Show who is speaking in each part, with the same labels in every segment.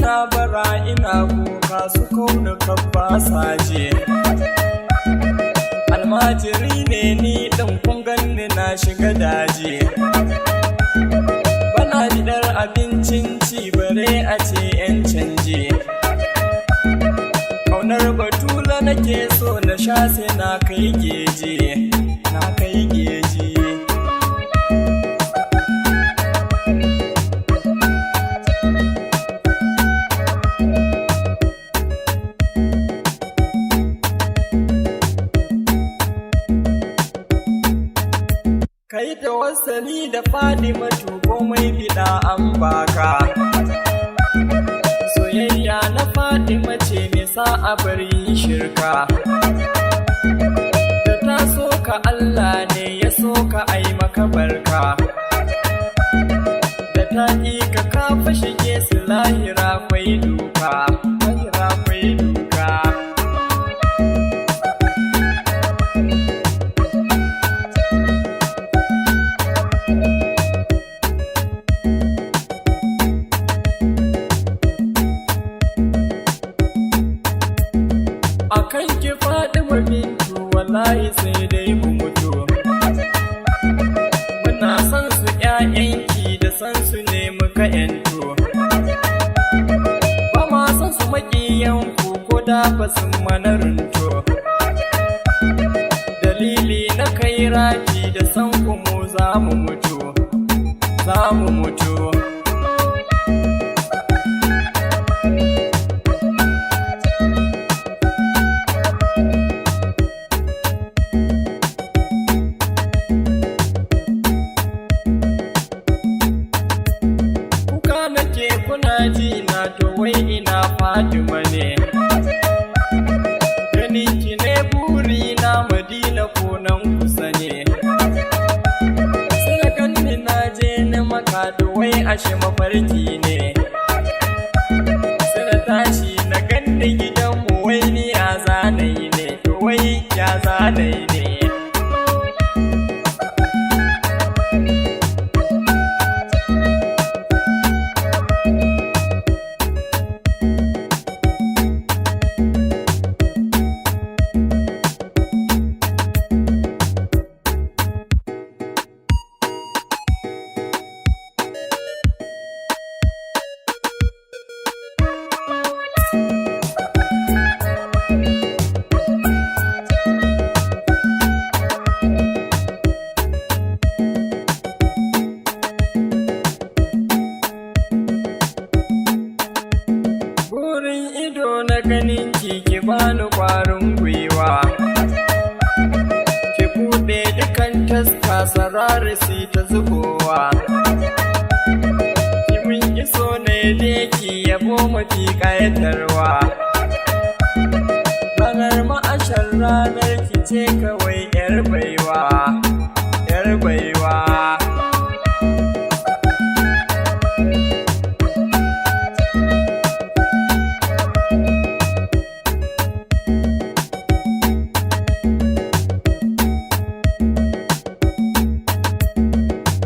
Speaker 1: ina bara ina kuka su kauna kabba saje. Almajiri ne ni ɗin kun ganni na shiga daji. Bana bidar abincin ci bare a ce 'yan canje. Kaunar batula nake so na sha sai na kai geje, na kai geje. Kai da wasani da Fatimatu komai bida an baka. Soyayya na Fatima ce me sa a bari shirka. Da ta so ka Allah ne ya so ka ai maka barka. Da ta ƙi ka kafa shige su lahira kwai duka, lahira kwai duka. Akan ki Fatima bintu wallahi sai dai mu mutu. Muna san su ƴaƴanki da san su ne muka ƴanto. Ba ma san su maƙiyanku ko da ba sun mana runto. Dalili na kai raki da san ku mu za mu mutu, za mu mutu. Kuna ji na to wai ina Fatima ne. Ganin ki ne buri na Madina ko nan kusa ne. Sai ganni na je na maka to wai ashe mafarki ne. Sai tashi na ganni gidanmu wai ni ya zanayi ne, to wai ya zanayi ne. Na ganin ki bani ƙwarin gwiwa. Ki buɗe dukan taska sarari si ta zubowa. Ki mun iso ne ki yabo mafi ƙayatarwa. Ranar ma'ashar ranar ki ce kawai 'yar baiwa, 'yar baiwa.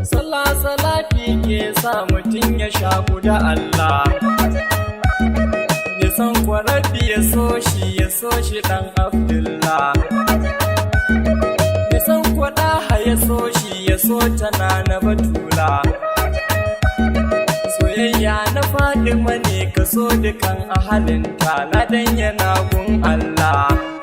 Speaker 1: Salati ke sa mutum ya shaku da Allah. Ya san kwarabi ya so shi ɗan Abdullah. Ya san kwadaha ya so tana na Batula. Soyayya na Fatima ne ka so dukan ahalinta, ladan yana gun Allah.